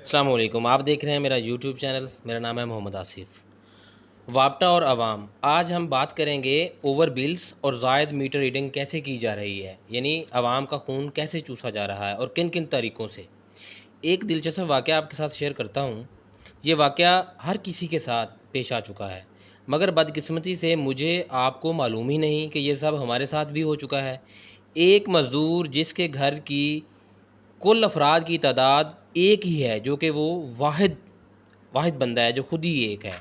السلام علیکم، آپ دیکھ رہے ہیں میرا یوٹیوب چینل۔ میرا نام ہے محمد آصف۔ وابٹا اور عوام، آج ہم بات کریں گے اوور بلز اور زائد میٹر ریڈنگ کیسے کی جا رہی ہے، یعنی عوام کا خون کیسے چوسا جا رہا ہے اور کن کن طریقوں سے۔ ایک دلچسپ واقعہ آپ کے ساتھ شیئر کرتا ہوں۔ یہ واقعہ ہر کسی کے ساتھ پیش آ چکا ہے، مگر بدقسمتی سے مجھے آپ کو معلوم ہی نہیں کہ یہ سب ہمارے ساتھ بھی ہو چکا ہے۔ ایک مزدور جس کے گھر کی کل افراد کی تعداد ایک ہی ہے، جو کہ وہ واحد بندہ ہے جو خود ہی ایک ہے۔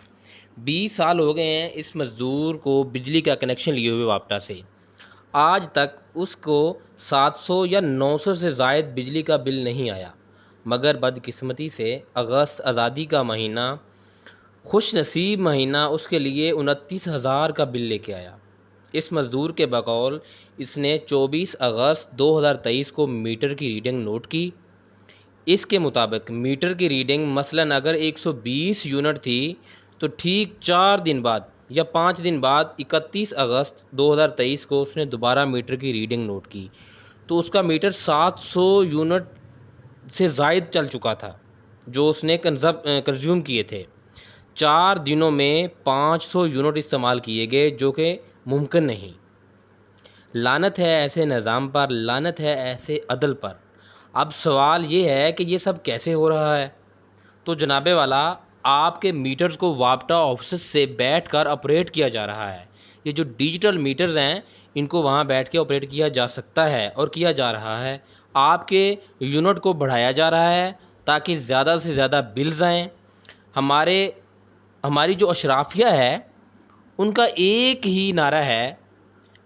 20 سال ہو گئے ہیں اس مزدور کو بجلی کا کنیکشن لیے ہوئے وابٹا سے۔ آج تک اس کو 700 یا 900 سے زائد بجلی کا بل نہیں آیا، مگر بدقسمتی سے اگست آزادی کا مہینہ، خوش نصیب مہینہ، اس کے لیے 29,000 کا بل لے کے آیا۔ اس مزدور کے بقول اس نے 24 اگست 2023 کو میٹر کی ریڈنگ نوٹ کی۔ اس کے مطابق میٹر کی ریڈنگ مثلاً اگر 120 یونٹ تھی تو ٹھیک 4 دن بعد یا 5 دن بعد 31 اگست 2023 کو اس نے دوبارہ میٹر کی ریڈنگ نوٹ کی، تو اس کا میٹر 700 یونٹ سے زائد چل چکا تھا جو اس نے کنزیوم کیے تھے۔ 4 دنوں میں 500 یونٹ استعمال کیے گئے، جو کہ ممکن نہیں۔ لعنت ہے ایسے نظام پر، لعنت ہے ایسے عدل پر۔ اب سوال یہ ہے کہ یہ سب کیسے ہو رہا ہے؟ تو جناب والا، آپ کے میٹرز کو وابٹا آفسز سے بیٹھ کر آپریٹ کیا جا رہا ہے۔ یہ جو ڈیجیٹل میٹرز ہیں ان کو وہاں بیٹھ کے آپریٹ کیا جا سکتا ہے اور کیا جا رہا ہے۔ آپ کے یونٹ کو بڑھایا جا رہا ہے تاکہ زیادہ سے زیادہ بلز آئیں۔ ہماری جو اشرافیہ ہے ان کا ایک ہی نعرہ ہے،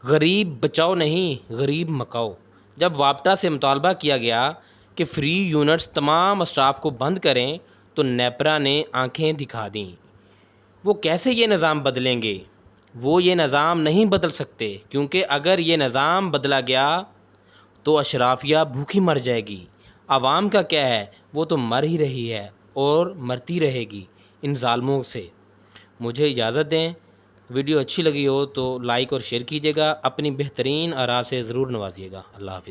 غریب بچاؤ نہیں، غریب مکاؤ۔ جب وابٹا سے مطالبہ کیا گیا کہ فری یونٹس تمام اسٹاف کو بند کریں تو نیپرا نے آنکھیں دکھا دیں۔ وہ کیسے یہ نظام بدلیں گے؟ وہ یہ نظام نہیں بدل سکتے، کیونکہ اگر یہ نظام بدلا گیا تو اشرافیہ بھوکی مر جائے گی۔ عوام کا کیا ہے؟ وہ تو مر ہی رہی ہے اور مرتی رہے گی ان ظالموں سے۔ مجھے اجازت دیں۔ ویڈیو اچھی لگی ہو تو لائک اور شیئر کیجیے گا، اپنی بہترین آراء سے ضرور نوازیے گا۔ اللہ حافظ۔